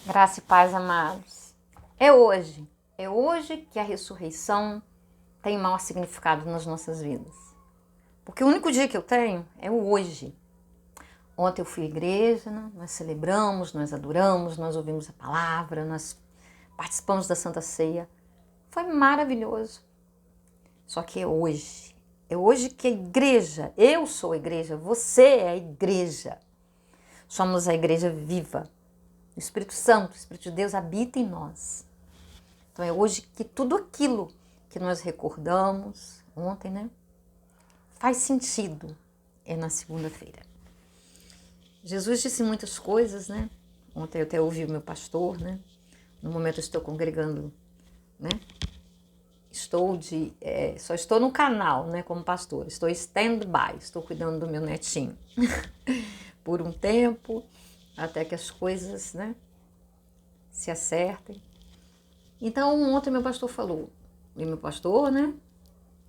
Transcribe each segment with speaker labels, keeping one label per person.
Speaker 1: Graça e paz, amados. É hoje que a ressurreição tem maior significado nas nossas vidas. Porque o único dia que eu tenho é o hoje. Ontem eu fui à igreja, né? Nós celebramos, nós adoramos, nós ouvimos a palavra, nós participamos da Santa Ceia. Foi maravilhoso. Só que é hoje. É hoje que a igreja, eu sou a igreja, você é a igreja. Somos a igreja viva. O Espírito Santo, o Espírito de Deus habita em nós. Então é hoje que tudo aquilo que nós recordamos ontem, né, faz sentido. É na segunda-feira. Jesus disse muitas coisas, né? Ontem eu até ouvi o meu pastor, né? No momento eu estou congregando, né? Só estou no canal, né, como pastor. Estou stand-by, estou cuidando do meu netinho por um tempo, até que as coisas, né, se acertem. Então, ontem meu pastor falou, e meu pastor, né,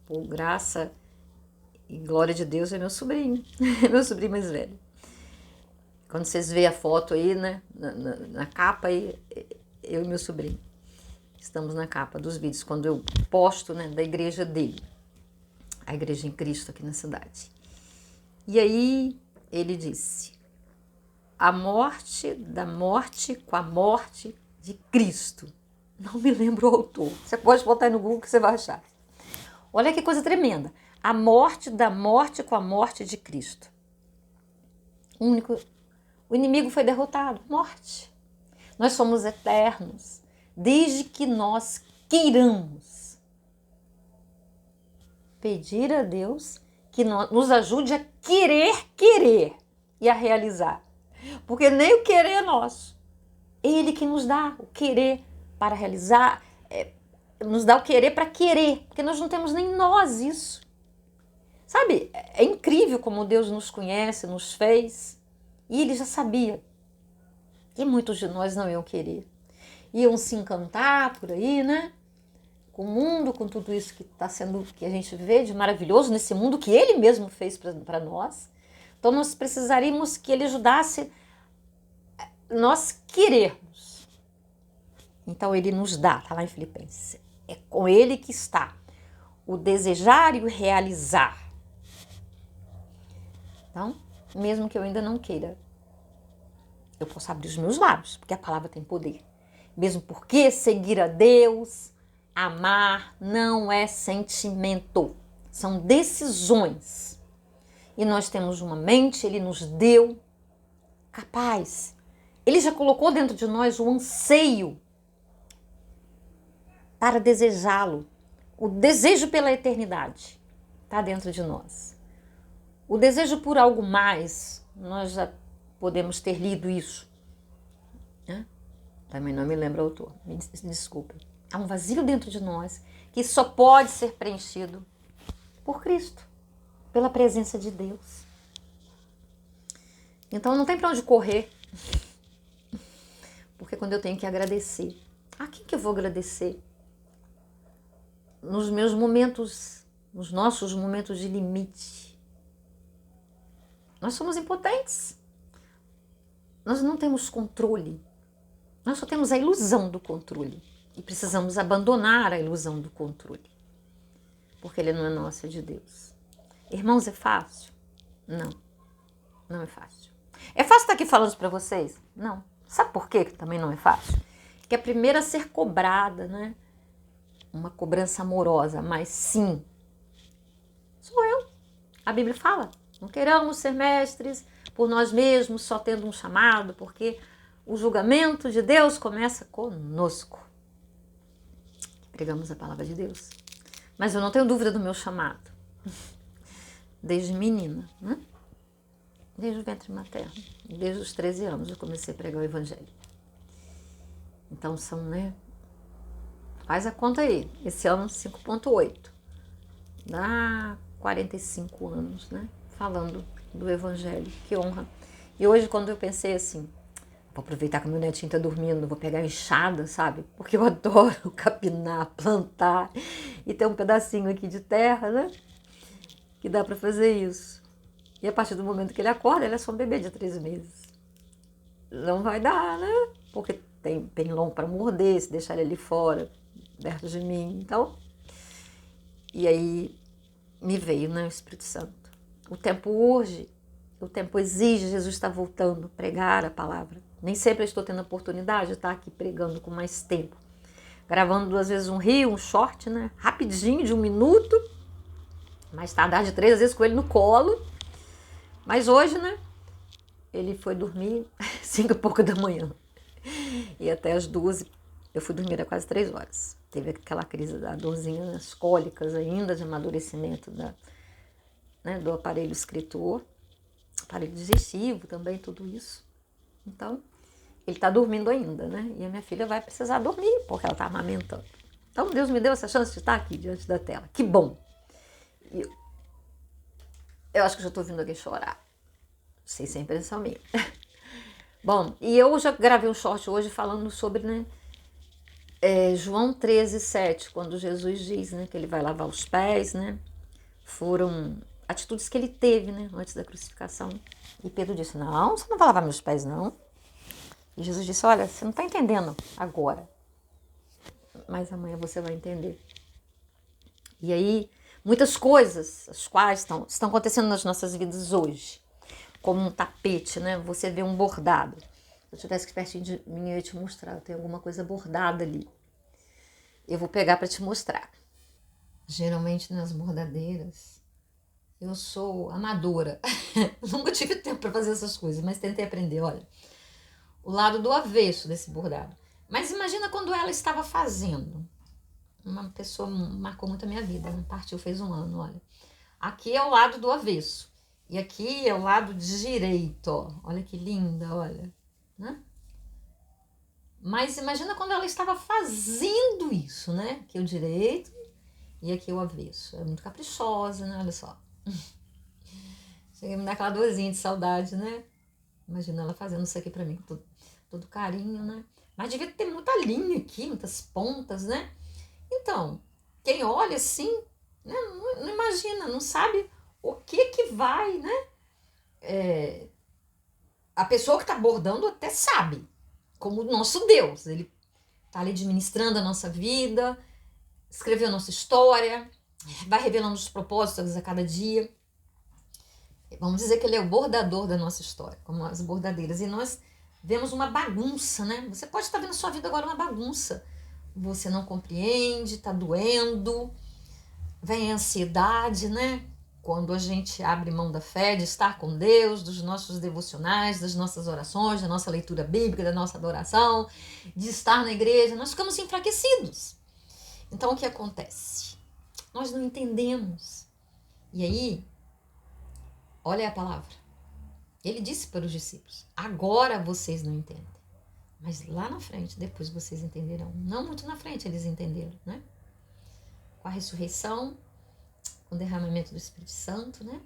Speaker 1: por graça e glória de Deus, é meu sobrinho, meu sobrinho mais velho. Quando vocês veem a foto aí, né, na capa aí, eu e meu sobrinho. Estamos na capa dos vídeos, quando eu posto, né, da igreja dele, a igreja em Cristo aqui na cidade. E aí ele disse, a morte da morte com a morte de Cristo. Não me lembro o autor. Você pode botar aí no Google que você vai achar. Olha que coisa tremenda. A morte da morte com a morte de Cristo. O inimigo foi derrotado. Morte. Nós somos eternos. Desde que nós queiramos pedir a Deus que nos ajude a querer e a realizar. Porque nem o querer é nosso. Ele que nos dá o querer para realizar, nos dá o querer para querer, porque nós não temos nem nós isso. Sabe, é incrível como Deus nos conhece, nos fez, e Ele já sabia. E muitos de nós não iam querer. Iam se encantar por aí, né? Com o mundo, com tudo isso que está sendo, que a gente vê de maravilhoso nesse mundo que Ele mesmo fez para nós. Então nós precisaríamos que Ele ajudasse nós querermos. Então Ele nos dá, está lá em Filipenses. É com Ele que está o desejar e o realizar. Então, mesmo que eu ainda não queira, eu posso abrir os meus lábios, porque a palavra tem poder. Mesmo porque seguir a Deus, amar, não é sentimento, são decisões. E nós temos uma mente, Ele nos deu capaz. Ele já colocou dentro de nós o anseio para desejá-lo. O desejo pela eternidade está dentro de nós. O desejo por algo mais, nós já podemos ter lido isso. Também não me lembro o autor, me desculpe. Há um vazio dentro de nós que só pode ser preenchido por Cristo, pela presença de Deus. Então não tem para onde correr. Porque quando eu tenho que agradecer, a quem que eu vou agradecer? Nos meus momentos, nos nossos momentos de limite. Nós somos impotentes. Nós não temos controle. Nós só temos a ilusão do controle. E precisamos abandonar a ilusão do controle. Porque ele não é nosso, é de Deus. Irmãos, é fácil? Não. Não é fácil. É fácil estar aqui falando para vocês? Não. Sabe por quê que também não é fácil? Que a primeira a ser cobrada, né? Uma cobrança amorosa, mas sim, sou eu. A Bíblia fala, não queiramos ser mestres por nós mesmos, só tendo um chamado, porque o julgamento de Deus começa conosco. Pregamos a palavra de Deus. Mas eu não tenho dúvida do meu chamado. Desde menina, né? Desde o ventre materno. Desde os 13 anos eu comecei a pregar o Evangelho. Então são, né? Faz a conta aí. Esse ano 5,8. Dá 45 anos, né? Falando do Evangelho. Que honra. E hoje, quando eu pensei assim, vou aproveitar que meu netinho tá dormindo, vou pegar a enxada, sabe? Porque eu adoro capinar, plantar e ter um pedacinho aqui de terra, né? Que dá para fazer isso. E a partir do momento que ele acorda, ele é só um bebê de 3 meses. Não vai dar, né? Porque tem pernilongo para morder, se deixar ele ali fora, perto de mim. Então, e aí me veio, né, o Espírito Santo. O tempo urge, o tempo exige, Jesus está voltando a pregar a palavra. Nem sempre eu estou tendo a oportunidade de estar aqui pregando com mais tempo. Gravando 2 vezes um reel, um short, né? Rapidinho, de 1 minuto. Mais tarde, 3 vezes com ele no colo. Mas hoje, né? Ele foi dormir 5 e pouco da manhã. E até as 12, eu fui dormir a quase 3 horas. Teve aquela crise da dorzinha nas cólicas ainda, de amadurecimento do aparelho escritor. Aparelho digestivo também, tudo isso. Então, ele está dormindo ainda, né? E a minha filha vai precisar dormir, porque ela está amamentando. Então, Deus me deu essa chance de estar aqui diante da tela. Que bom! E eu acho que já estou ouvindo alguém chorar. Não sei se é impressão minha. Bom, e eu já gravei um short hoje falando sobre, né, João 13:7, quando Jesus diz, né, que ele vai lavar os pés, né? Foram atitudes que ele teve, né, antes da crucificação. E Pedro disse, não, você não vai lavar meus pés, não. E Jesus disse, olha, você não está entendendo agora, mas amanhã você vai entender. E aí, muitas coisas, as quais estão acontecendo nas nossas vidas hoje, como um tapete, né? Você vê um bordado. Se eu tivesse aqui pertinho de mim, eu ia te mostrar, tem alguma coisa bordada ali. Eu vou pegar para te mostrar. Geralmente nas bordadeiras, eu sou amadora. Nunca tive tempo para fazer essas coisas, mas tentei aprender, olha. O lado do avesso desse bordado. Mas imagina quando ela estava fazendo. Uma pessoa marcou muito a minha vida, né? Partiu fez 1 ano, olha. Aqui é o lado do avesso. E aqui é o lado direito, ó. Olha que linda, olha. Né? Mas imagina quando ela estava fazendo isso, né? Aqui é o direito e aqui é o avesso. É muito caprichosa, né? Olha só. Chega a me dar aquela dorzinha de saudade, né? Imagina ela fazendo isso aqui pra mim com todo carinho, né? Mas devia ter muita linha aqui, muitas pontas, né? Então, quem olha assim, né, não imagina, não sabe o que vai, né? A pessoa que está bordando até sabe, como o nosso Deus. Ele está ali administrando a nossa vida, escreveu a nossa história, vai revelando os propósitos a cada dia. Vamos dizer que ele é o bordador da nossa história, como as bordadeiras. E nós vemos uma bagunça, né? Você pode estar vendo a sua vida agora uma bagunça. Você não compreende, está doendo, vem a ansiedade, né? Quando a gente abre mão da fé, de estar com Deus, dos nossos devocionais, das nossas orações, da nossa leitura bíblica, da nossa adoração, de estar na igreja, nós ficamos enfraquecidos. Então, o que acontece? Nós não entendemos. E aí, olha a palavra. Ele disse para os discípulos, agora vocês não entendem. Mas lá na frente, depois vocês entenderão. Não muito na frente eles entenderam, né? Com a ressurreição, com o derramamento do Espírito Santo, né?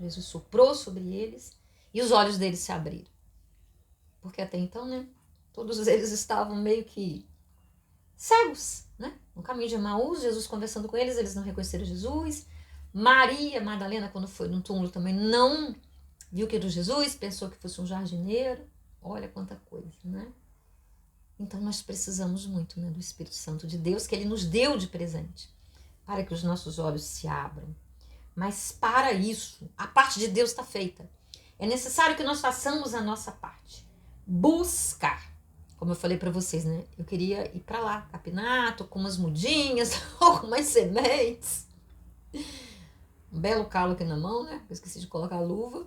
Speaker 1: Jesus soprou sobre eles e os olhos deles se abriram. Porque até então, né? Todos eles estavam meio que cegos, né? No caminho de Emaús, Jesus conversando com eles, eles não reconheceram Jesus. Maria Madalena, quando foi no túmulo, também não viu que era Jesus, pensou que fosse um jardineiro. Olha quanta coisa, né? Então nós precisamos muito, né, do Espírito Santo de Deus, que ele nos deu de presente, para que os nossos olhos se abram. Mas para isso, a parte de Deus está feita. É necessário que nós façamos a nossa parte. Buscar. Como eu falei para vocês, né? Eu queria ir para lá, capinar, tô com umas mudinhas, algumas sementes. Um belo calo aqui na mão, né? Eu esqueci de colocar a luva.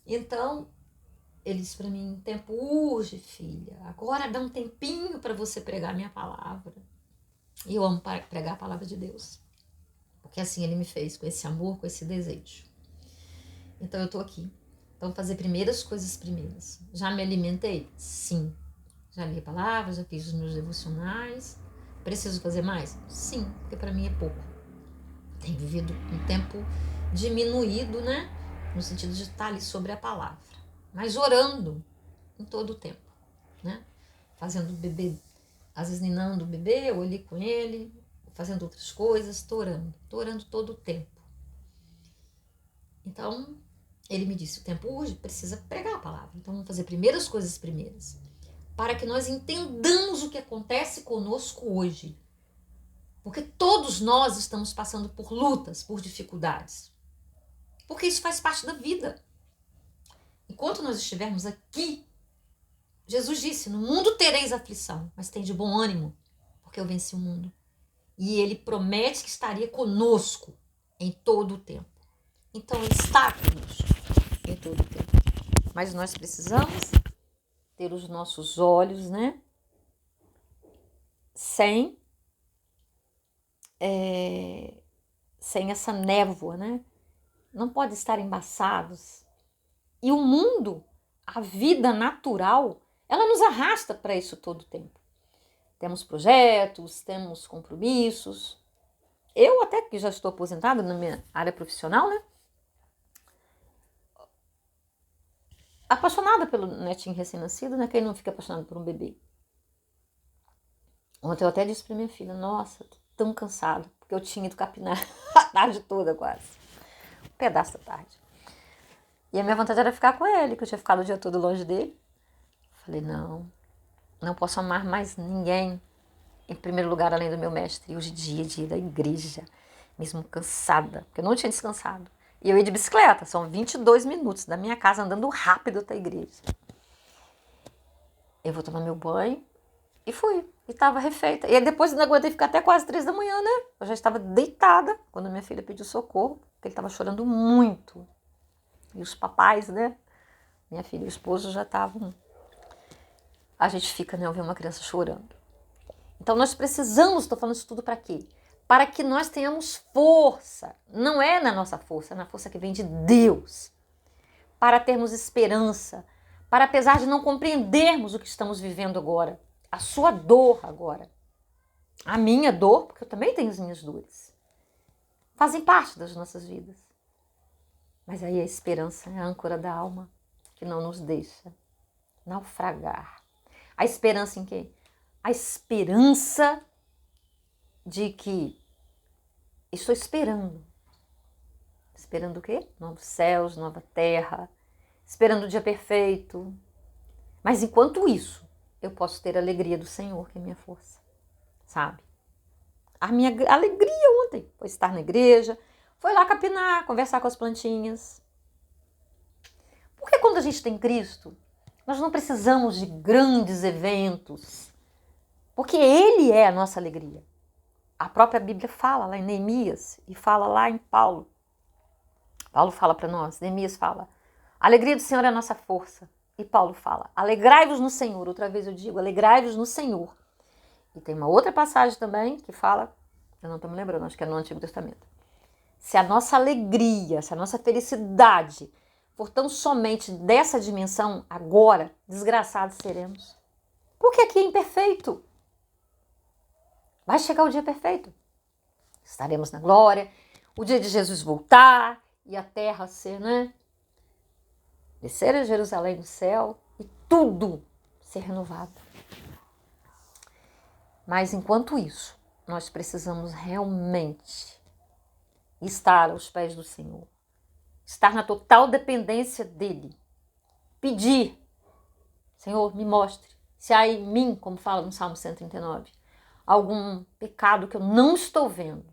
Speaker 1: Então, ele disse para mim, tempo urge, filha. Agora dá um tempinho para você pregar a minha palavra. E eu amo pregar a palavra de Deus. Porque assim ele me fez, com esse amor, com esse desejo. Então eu tô aqui. Então fazer primeiras coisas primeiras. Já me alimentei? Sim. Já li a palavra, já fiz os meus devocionais. Preciso fazer mais? Sim, porque para mim é pouco. Tenho vivido um tempo diminuído, né? No sentido de estar ali sobre a palavra. Mas orando em todo o tempo, né? Fazendo o bebê, às vezes ninando o bebê, ou ali com ele, fazendo outras coisas, tô orando todo o tempo. Então, ele me disse, o tempo urge, precisa pregar a palavra. Então, vamos fazer primeiras coisas primeiras. para que nós entendamos o que acontece conosco hoje. Porque todos nós estamos passando por lutas, por dificuldades. Porque isso faz parte da vida. Enquanto nós estivermos aqui, Jesus disse, no mundo tereis aflição, mas tem de bom ânimo, porque eu venci o mundo. E ele promete que estaria conosco em todo o tempo. Então ele está conosco em todo o tempo. Mas nós precisamos ter os nossos olhos, né? Sem essa névoa, né? Não pode estar embaçados. E o mundo, a vida natural, ela nos arrasta para isso todo o tempo. Temos projetos, temos compromissos. Eu até que já estou aposentada na minha área profissional, né? Apaixonada pelo netinho recém-nascido, né? Quem não fica apaixonado por um bebê? Ontem eu até disse para minha filha, nossa, tô tão cansada, porque eu tinha ido capinar a tarde toda quase. Um pedaço da tarde. E a minha vontade era ficar com ele, que eu tinha ficado o dia todo longe dele. Falei, não posso amar mais ninguém em primeiro lugar além do meu mestre. E hoje dia da igreja, mesmo cansada, porque eu não tinha descansado. E eu ia de bicicleta, são 22 minutos da minha casa andando rápido até a igreja. Eu vou tomar meu banho e fui. E estava refeita. E aí depois não aguentei ficar até quase 3 da manhã, né? Eu já estava deitada quando minha filha pediu socorro, porque ele estava chorando muito. E os papais, né? Minha filha e o esposo já estavam... A gente fica, né? Ouvir uma criança chorando. Então nós precisamos, estou falando isso tudo para quê? Para que nós tenhamos força. Não é na nossa força, é na força que vem de Deus. Para termos esperança. Para, apesar de não compreendermos o que estamos vivendo agora, a sua dor agora, a minha dor, porque eu também tenho as minhas dores, fazem parte das nossas vidas. Mas aí a esperança é a âncora da alma que não nos deixa naufragar. A esperança em quê? A esperança de que estou esperando. Esperando o quê? Novos céus, nova terra, esperando o dia perfeito. Mas enquanto isso, eu posso ter a alegria do Senhor, que é a minha força, sabe? A minha alegria ontem foi estar na igreja, foi lá capinar, conversar com as plantinhas. Porque quando a gente tem Cristo, nós não precisamos de grandes eventos, porque Ele é a nossa alegria. A própria Bíblia fala lá em Neemias e fala lá em Paulo. Paulo fala para nós, Neemias fala, a alegria do Senhor é a nossa força. E Paulo fala, alegrai-vos no Senhor. Outra vez eu digo, alegrai-vos no Senhor. E tem uma outra passagem também que fala, eu não estou me lembrando, acho que é no Antigo Testamento. Se a nossa alegria, se a nossa felicidade for tão somente dessa dimensão, agora, desgraçados seremos. Porque aqui é imperfeito. Vai chegar o dia perfeito. Estaremos na glória, o dia de Jesus voltar e a terra ser, né? Descer a Jerusalém no céu e tudo ser renovado. Mas enquanto isso, nós precisamos realmente estar aos pés do Senhor. Estar na total dependência dEle. Pedir, Senhor, me mostre se há em mim, como fala no Salmo 139, algum pecado que eu não estou vendo,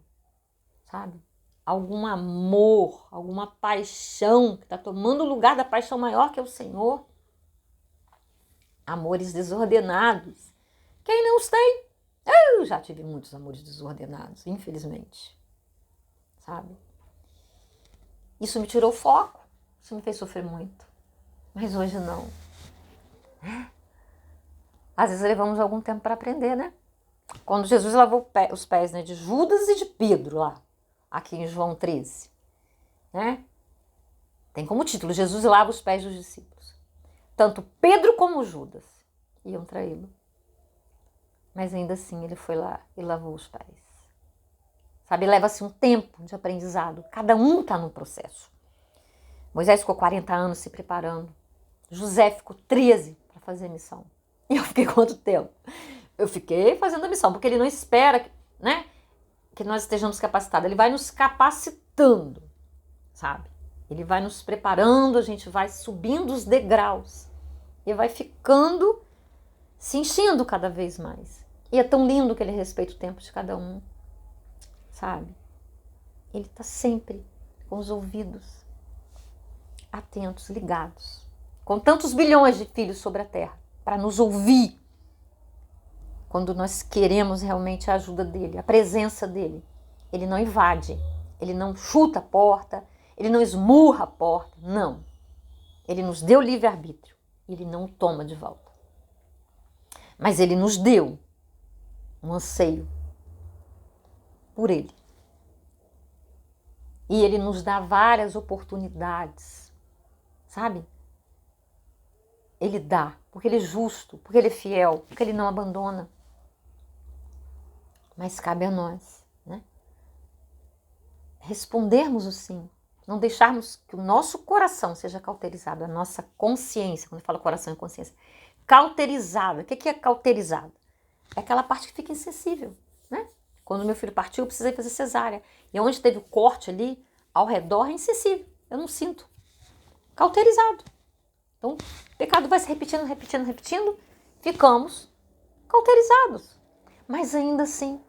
Speaker 1: sabe? Algum amor, alguma paixão que está tomando o lugar da paixão maior que é o Senhor. Amores desordenados. Quem não os tem? Eu já tive muitos amores desordenados, infelizmente. Sabe? Isso me tirou o foco. Isso me fez sofrer muito. Mas hoje não. Às vezes levamos algum tempo para aprender, né? Quando Jesus lavou os pés, né, de Judas e de Pedro lá. Aqui em João 13, né? Tem como título, Jesus lava os pés dos discípulos. Tanto Pedro como Judas iam traí-lo. Mas ainda assim ele foi lá e lavou os pés. Sabe, leva-se um tempo de aprendizado. Cada um está num processo. Moisés ficou 40 anos se preparando. José ficou 13 para fazer a missão. E eu fiquei quanto tempo? Eu fiquei fazendo a missão, porque ele não espera, né, que nós estejamos capacitados. Ele vai nos capacitando, sabe? Ele vai nos preparando, a gente vai subindo os degraus. E vai ficando se enchendo cada vez mais. E é tão lindo que ele respeita o tempo de cada um, sabe? Ele está sempre com os ouvidos atentos, ligados, com tantos bilhões de filhos sobre a terra, para nos ouvir quando nós queremos realmente a ajuda dele, a presença dele. Ele não invade, ele não chuta a porta, ele não esmurra a porta, não. Ele nos deu livre-arbítrio, ele não o toma de volta. Mas ele nos deu um anseio por ele. E ele nos dá várias oportunidades, sabe? Ele dá, porque ele é justo, porque ele é fiel, porque ele não abandona. Mas cabe a nós, né? Respondermos o sim. Não deixarmos que o nosso coração seja cauterizado, a nossa consciência, quando eu falo coração e consciência, cauterizada. O que é cauterizada? É aquela parte que fica insensível, né? Quando meu filho partiu, eu precisei fazer cesárea. E onde teve o corte ali, ao redor, é insensível. Eu não sinto. Cauterizado. Então, o pecado vai se repetindo. Ficamos cauterizados. Mas ainda assim,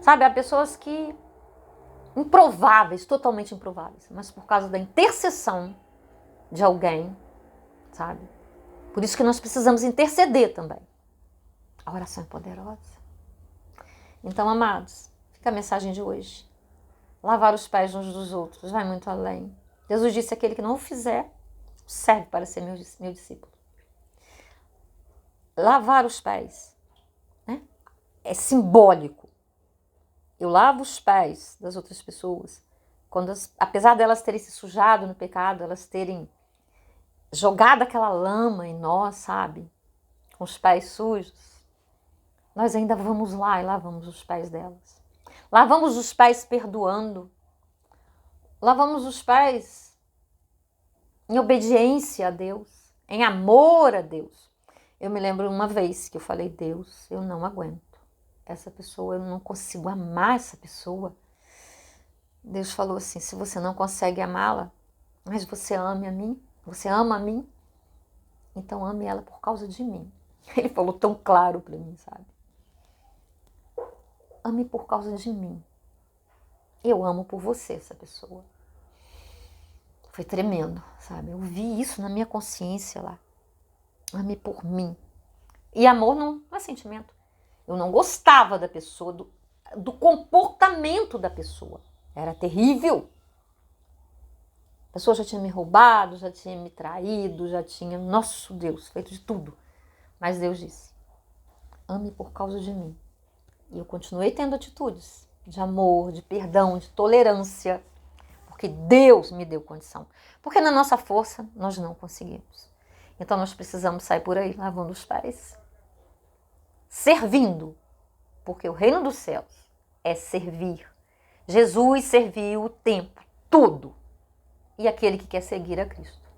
Speaker 1: sabe, há pessoas que improváveis, totalmente improváveis, mas por causa da intercessão de alguém, sabe? Por isso que nós precisamos interceder também. A oração é poderosa. Então, amados, fica a mensagem de hoje. Lavar os pés uns dos outros vai muito além. Jesus disse: aquele que não o fizer, serve para ser meu discípulo. Lavar os pés, né? É simbólico. Eu lavo os pés das outras pessoas, quando apesar delas terem se sujado no pecado, elas terem jogado aquela lama em nós, sabe? Com os pés sujos, nós ainda vamos lá e lavamos os pés delas. Lavamos os pés perdoando. Lavamos os pés em obediência a Deus, em amor a Deus. Eu me lembro uma vez que eu falei: Deus, eu não aguento essa pessoa, eu não consigo amar essa pessoa. Deus falou assim: se você não consegue amá-la, mas você ama a mim, então ame ela por causa de mim. Ele falou tão claro para mim, sabe? Ame por causa de mim. Eu amo por você essa pessoa. Foi tremendo, sabe? Eu vi isso na minha consciência lá. Ame por mim. E amor não é sentimento. Eu não gostava da pessoa, do comportamento da pessoa. Era terrível. A pessoa já tinha me roubado, já tinha me traído, já tinha, nosso Deus, feito de tudo. Mas Deus disse: ame por causa de mim. E eu continuei tendo atitudes de amor, de perdão, de tolerância, porque Deus me deu condição. Porque na nossa força nós não conseguimos. Então nós precisamos sair por aí lavando os pés, servindo, porque o reino dos céus é servir. Jesus serviu o tempo todo. E aquele que quer seguir a Cristo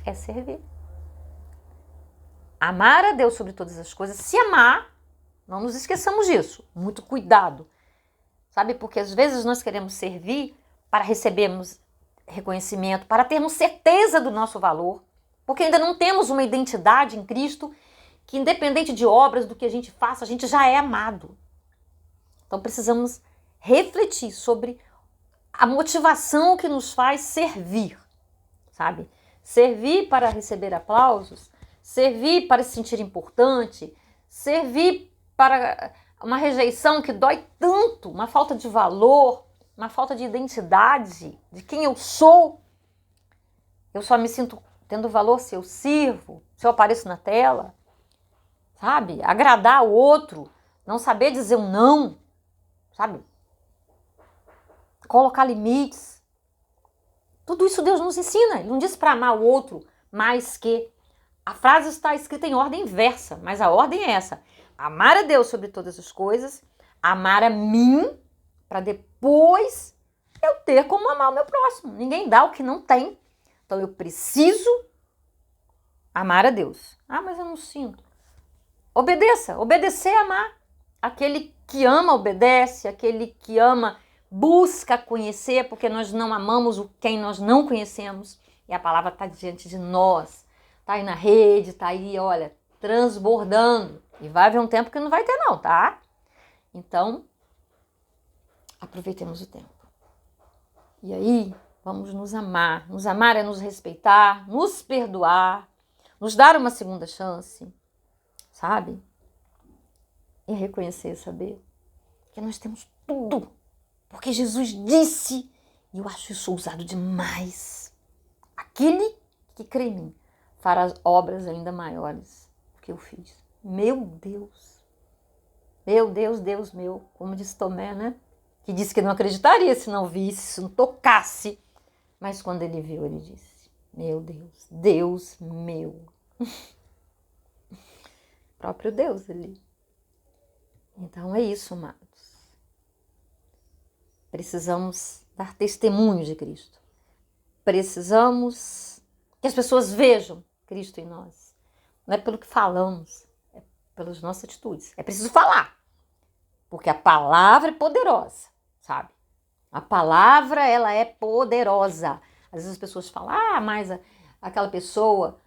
Speaker 1: é servir. Amar a Deus sobre todas as coisas, se amar, não nos esqueçamos disso. Muito cuidado. Sabe, porque às vezes nós queremos servir para recebermos reconhecimento, para termos certeza do nosso valor, porque ainda não temos uma identidade em Cristo que, independente de obras, do que a gente faça, a gente já é amado. Então precisamos refletir sobre a motivação que nos faz servir, sabe? Servir para receber aplausos, servir para se sentir importante, servir para uma rejeição que dói tanto, uma falta de valor, uma falta de identidade, de quem eu sou. Eu só me sinto tendo valor se eu sirvo, se eu apareço na tela, sabe? Agradar o outro, não saber dizer um não, sabe? Colocar limites. Tudo isso Deus nos ensina. Ele não diz para amar o outro mais que. A frase está escrita em ordem inversa, mas a ordem é essa: amar a Deus sobre todas as coisas, amar a mim, para depois eu ter como amar o meu próximo. Ninguém dá o que não tem. Então eu preciso amar a Deus. Ah, mas eu não sinto. Obedeça. Obedecer é amar. Aquele que ama obedece, aquele que ama busca conhecer, porque nós não amamos quem nós não conhecemos. E a palavra está diante de nós. Está aí na rede, está aí, olha, transbordando. E vai haver um tempo que não vai ter não, tá? Então, aproveitemos o tempo. E aí, vamos nos amar. Nos amar é nos respeitar, nos perdoar, nos dar uma segunda chance, sabe? E reconhecer, saber que nós temos tudo. Porque Jesus disse, e eu acho isso ousado demais, aquele que crê em mim fará obras ainda maiores do que eu fiz. Meu Deus, Deus meu, como disse Tomé, né? Que disse que não acreditaria se não visse, se não tocasse. Mas quando ele viu, ele disse, meu Deus, Deus meu. Próprio Deus ali. Então é isso, amados. Precisamos dar testemunho de Cristo. Precisamos que as pessoas vejam Cristo em nós. Não é pelo que falamos, é pelas nossas atitudes. É preciso falar, porque a palavra é poderosa, sabe? A palavra, ela é poderosa. Às vezes as pessoas falam, mas aquela pessoa,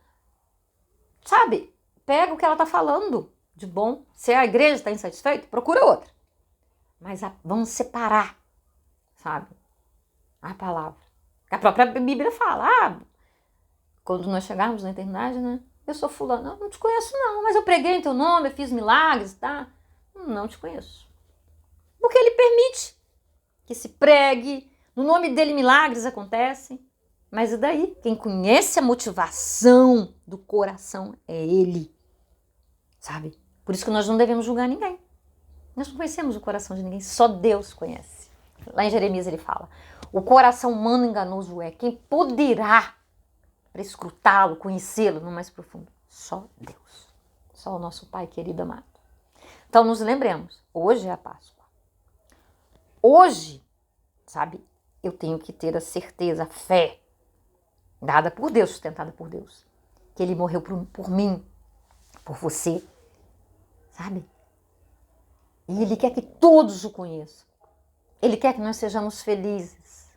Speaker 1: sabe? Pega o que ela está falando de bom. Se a igreja está insatisfeita, procura outra. Mas vamos separar, sabe? A palavra. A própria Bíblia fala, quando nós chegarmos na eternidade, né? Eu sou fulano, não te conheço não, mas eu preguei em teu nome, eu fiz milagres, tá? Não te conheço. Porque ele permite que se pregue, no nome dele milagres acontecem, mas e daí? Quem conhece a motivação do coração é ele, sabe? Por isso que nós não devemos julgar ninguém. Nós não conhecemos o coração de ninguém, só Deus conhece. Lá em Jeremias ele fala, o coração humano enganoso é, quem poderá para escrutá-lo, conhecê-lo no mais profundo? Só Deus, só o nosso Pai querido amado. Então nos lembremos, hoje é a Páscoa. Hoje, sabe, eu tenho que ter a certeza, a fé, dada por Deus, sustentada por Deus, que Ele morreu por mim, por você, sabe? E Ele quer que todos o conheçam. Ele quer que nós sejamos felizes.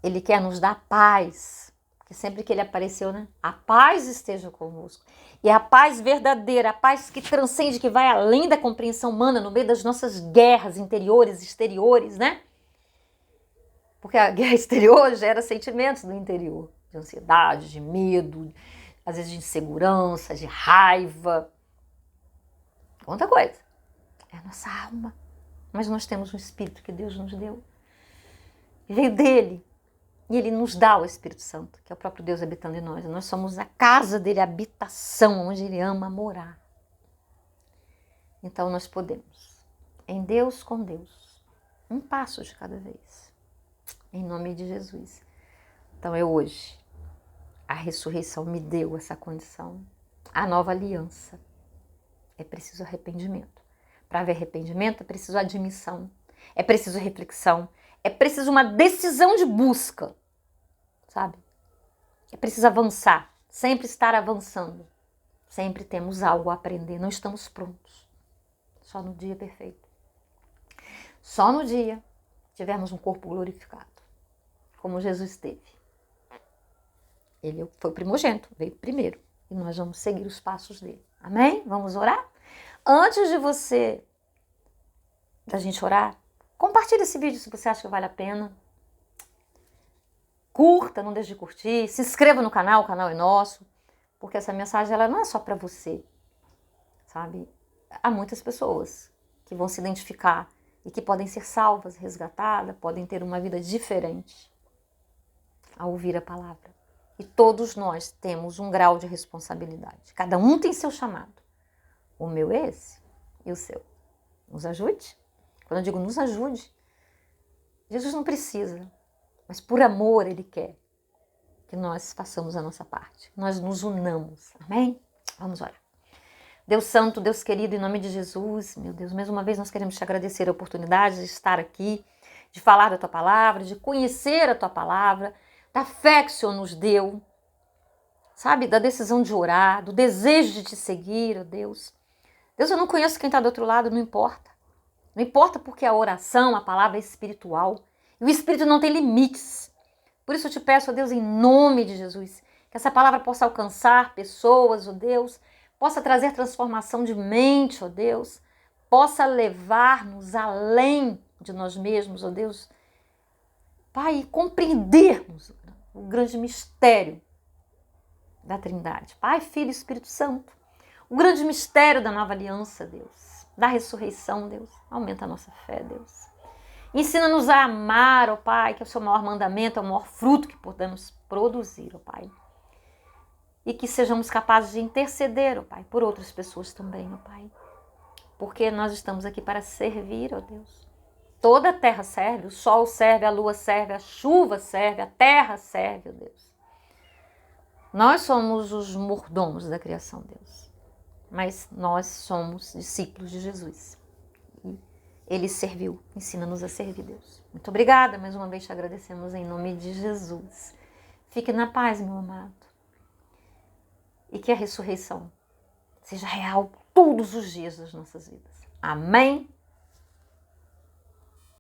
Speaker 1: Ele quer nos dar paz, porque sempre que Ele apareceu, né? A paz esteja convosco. E a paz verdadeira, a paz que transcende, que vai além da compreensão humana, no meio das nossas guerras interiores e exteriores, né? Porque a guerra exterior gera sentimentos do interior, de ansiedade, de medo, às vezes de insegurança, de raiva. Outra coisa, é a nossa alma. Mas nós temos um Espírito que Deus nos deu. E veio dele. E ele nos dá o Espírito Santo, que é o próprio Deus habitando em nós. Nós somos a casa dele, a habitação, onde ele ama morar. Então nós podemos, em Deus com Deus, um passo de cada vez. Em nome de Jesus. Então é hoje. A ressurreição me deu essa condição. A nova aliança. É preciso arrependimento. Para haver arrependimento é preciso admissão. É preciso reflexão. É preciso uma decisão de busca. Sabe? É preciso avançar. Sempre estar avançando. Sempre temos algo a aprender. Não estamos prontos. Só no dia perfeito. Só no dia tivermos um corpo glorificado. Como Jesus teve. Ele foi o primogênito, veio primeiro. E nós vamos seguir os passos dele. Amém? Vamos orar? Antes da gente orar, compartilhe esse vídeo se você acha que vale a pena. Curta, não deixe de curtir. Se inscreva no canal, o canal é nosso. Porque essa mensagem ela não é só para você. Sabe? Há muitas pessoas que vão se identificar e que podem ser salvas, resgatadas, podem ter uma vida diferente ao ouvir a palavra. E todos nós temos um grau de responsabilidade. Cada um tem seu chamado. O meu é esse e o seu. Nos ajude. Quando eu digo nos ajude, Jesus não precisa, mas por amor Ele quer que nós façamos a nossa parte. Nós nos unamos. Amém? Vamos orar. Deus Santo, Deus querido, em nome de Jesus, meu Deus, mais uma vez nós queremos te agradecer a oportunidade de estar aqui, de falar da Tua Palavra, de conhecer a Tua Palavra, da fé que o Senhor nos deu, sabe, da decisão de orar, do desejo de Te seguir, ó Deus. Deus, eu não conheço quem está do outro lado, não importa. Não importa porque a oração, a palavra é espiritual, e o Espírito não tem limites. Por isso eu te peço, ó Deus, em nome de Jesus, Que essa palavra possa alcançar pessoas, ó Deus, possa trazer transformação de mente, ó Deus, possa levar-nos além de nós mesmos, ó Deus, Pai, compreendermos o grande mistério da Trindade, Pai, Filho e Espírito Santo, o grande mistério da nova aliança, Deus, da ressurreição, Deus, aumenta a nossa fé, Deus. Ensina-nos a amar, ó Pai, que é o seu maior mandamento, é o maior fruto que podemos produzir, ó Pai. E que sejamos capazes de interceder, ó Pai, por outras pessoas também, ó Pai. Porque nós estamos aqui para servir, ó Deus. Toda a terra serve, o sol serve, a lua serve, a chuva serve, a terra serve, ó Deus. Nós somos os mordomos da criação, Deus. Mas nós somos discípulos de Jesus. E Ele serviu, ensina-nos a servir, Deus. Muito obrigada, mais uma vez te agradecemos em nome de Jesus. Fique na paz, meu amado. E que a ressurreição seja real todos os dias das nossas vidas. Amém?